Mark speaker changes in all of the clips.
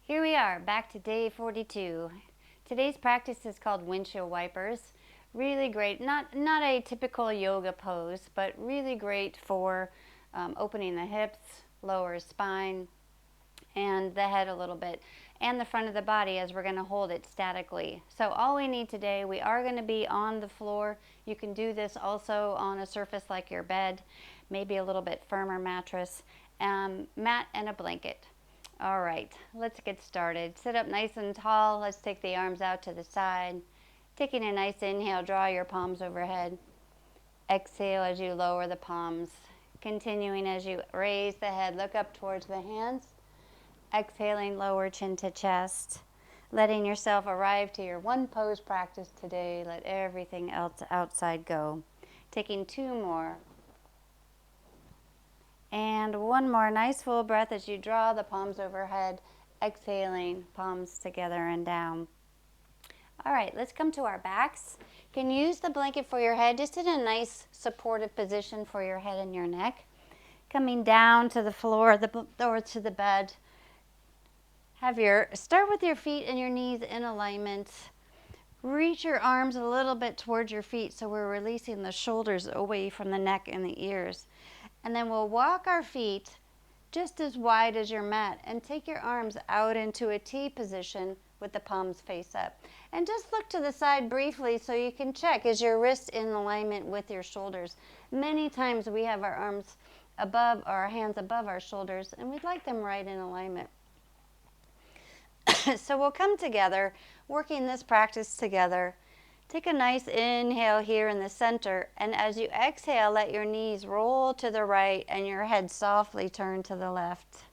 Speaker 1: Here we are, back to day 42. Today's practice is called windshield wipers. Really great, not a typical yoga pose, but really great for opening the hips, lower spine, and the head a little bit, and the front of the body as we're going to hold it statically. So all we need today, we are going to be on the floor. You can do this also on a surface like your bed, maybe a little bit firmer mattress, mat and a blanket. All right, let's get started. Sit up nice and tall. Let's take the arms out to the side. Taking a nice inhale, draw your palms overhead. Exhale as you lower the palms. Continuing as you raise the head, look up towards the hands. Exhaling, lower chin to chest. Letting yourself arrive to your one pose practice today. Let everything else outside go. Taking two more. And one more nice full breath as you draw the palms overhead, exhaling, palms together and down. All right, let's come to our backs. You can use the blanket for your head, just in a nice supportive position for your head and your neck. Coming down to the floor or to the bed. Start with your feet and your knees in alignment. Reach your arms a little bit towards your feet so we're releasing the shoulders away from the neck and the ears. And then we'll walk our feet just as wide as your mat and take your arms out into a T position with the palms face up. And just look to the side briefly so you can check, is your wrist in alignment with your shoulders? Many times we have our arms above, or our hands above our shoulders, and we'd like them right in alignment. So we'll come together, working this practice together. Take a nice inhale here in the center, and as you exhale, let your knees roll to the right and your head softly turn to the left.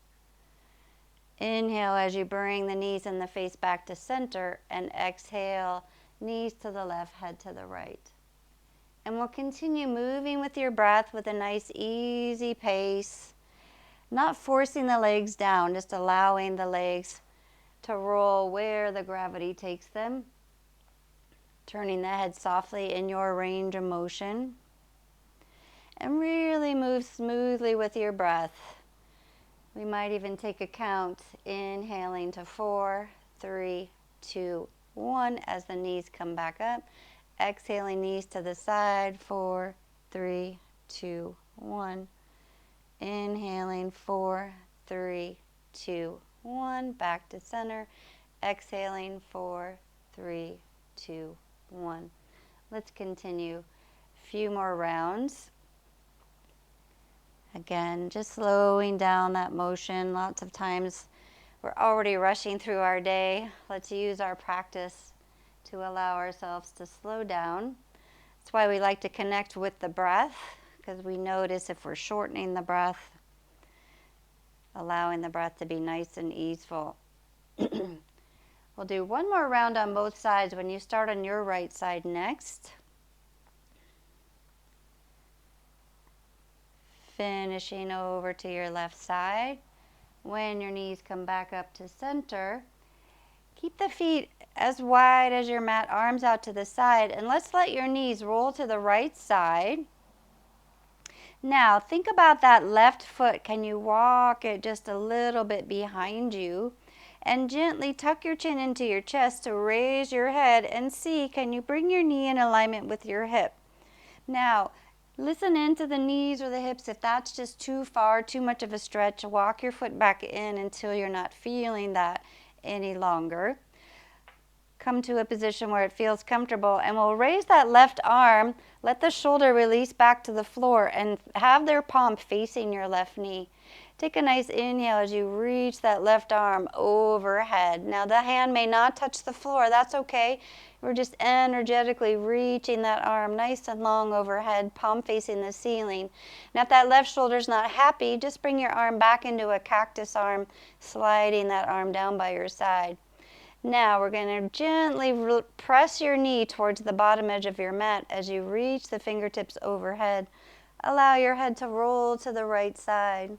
Speaker 1: Inhale as you bring the knees and the face back to center, and exhale, knees to the left, head to the right. And we'll continue moving with your breath with a nice easy pace, not forcing the legs down, just allowing the legs to roll where the gravity takes them. Turning the head softly in your range of motion. And really move smoothly with your breath. We might even take a count, inhaling to 4, 3, 2, 1 as the knees come back up. Exhaling, knees to the side, 4, 3, 2, 1. Inhaling, 4, 3, 2, 1. Back to center. Exhaling, 4, 3, 2, 1. Let's continue a few more rounds. Again, just slowing down that motion. Lots of times we're already rushing through our day. Let's use our practice to allow ourselves to slow down. That's why we like to connect with the breath, because we notice if we're shortening the breath, allowing the breath to be nice and easeful. We'll do one more round on both sides when you start on your right side next. Finishing over to your left side. When your knees come back up to center, keep the feet as wide as your mat, arms out to the side, and let's let your knees roll to the right side. Now, think about that left foot. Can you walk it just a little bit behind you? And gently tuck your chin into your chest to raise your head and see, can you bring your knee in alignment with your hip? Now, listen into the knees or the hips. If that's just too far, too much of a stretch, walk your foot back in until you're not feeling that any longer. Come to a position where it feels comfortable, and we'll raise that left arm, let the shoulder release back to the floor, and have their palm facing your left knee. Take a nice inhale as you reach that left arm overhead. Now the hand may not touch the floor, that's okay. We're just energetically reaching that arm nice and long overhead, palm facing the ceiling. Now if that left shoulder's not happy, just bring your arm back into a cactus arm, sliding that arm down by your side. Now we're going to gently press your knee towards the bottom edge of your mat as you reach the fingertips overhead. Allow your head to roll to the right side.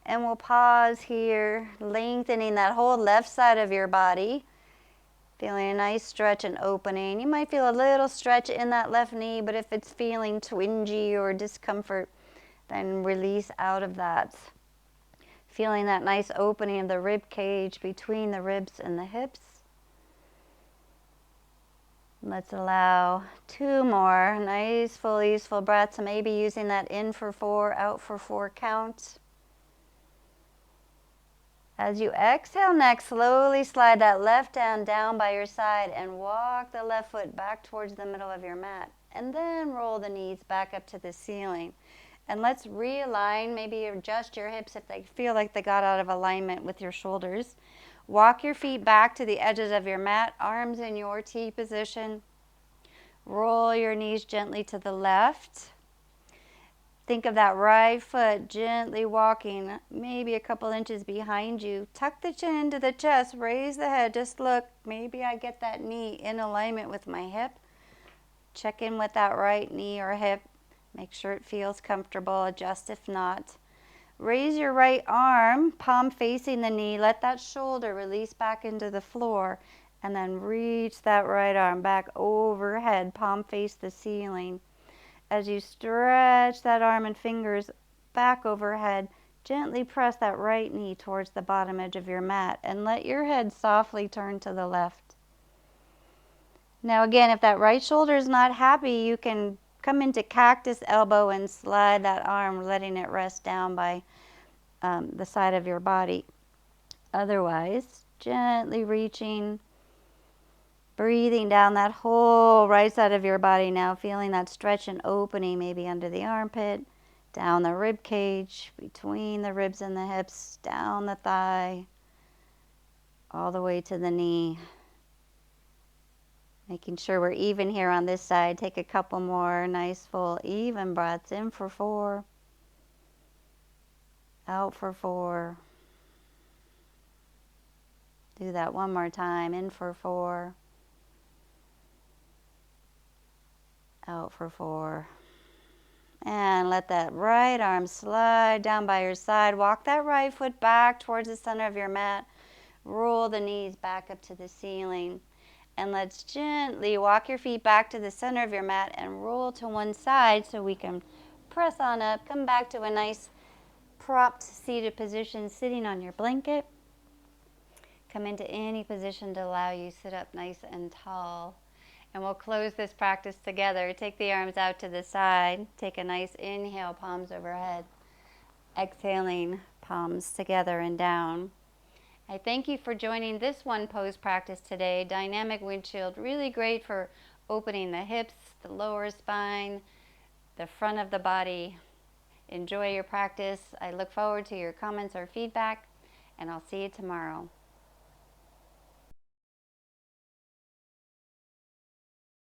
Speaker 1: And we'll pause here, lengthening that whole left side of your body. Feeling a nice stretch and opening. You might feel a little stretch in that left knee, but if it's feeling twingy or discomfort, then release out of that. feeling that nice opening of the rib cage between the ribs and the hips. Let's allow 2 more nice, full, easeful breaths. So maybe using that in for 4, out for 4 count. As you exhale next, slowly slide that left hand down by your side and walk the left foot back towards the middle of your mat. And then roll the knees back up to the ceiling. And let's realign, maybe adjust your hips if they feel like they got out of alignment with your shoulders. Walk your feet back to the edges of your mat, arms in your T position. Roll your knees gently to the left. Think of that right foot gently walking, maybe a couple inches behind you. Tuck the chin into the chest, raise the head, just look. Maybe I get that knee in alignment with my hip. Check in with that right knee or hip. Make sure it feels comfortable, adjust if not. Raise your right arm, palm facing the knee. Let that shoulder release back into the floor. And then reach that right arm back overhead, palm face the ceiling. As you stretch that arm and fingers back overhead, gently press that right knee towards the bottom edge of your mat and let your head softly turn to the left. Now again, if that right shoulder is not happy, you can come into cactus elbow and slide that arm, letting it rest down by the side of your body. Otherwise, gently reaching, breathing down that whole right side of your body now, feeling that stretch and opening maybe under the armpit, down the rib cage, between the ribs and the hips, down the thigh, all the way to the knee. Making sure we're even here on this side. Take a couple more nice full even breaths. In for 4, out for 4. Do that one more time. In for 4. Out for 4. And let that right arm slide down by your side. Walk that right foot back towards the center of your mat. Roll the knees back up to the ceiling. And let's gently walk your feet back to the center of your mat and roll to one side so we can press on up. Come back to a nice propped seated position, sitting on your blanket. Come into any position to allow you to sit up nice and tall. And we'll close this practice together. Take the arms out to the side. Take a nice inhale, palms overhead. Exhaling, palms together and down. I thank you for joining this one pose practice today. Dynamic windshield, really great for opening the hips, the lower spine, the front of the body. Enjoy your practice. I look forward to your comments or feedback, and I'll see you tomorrow.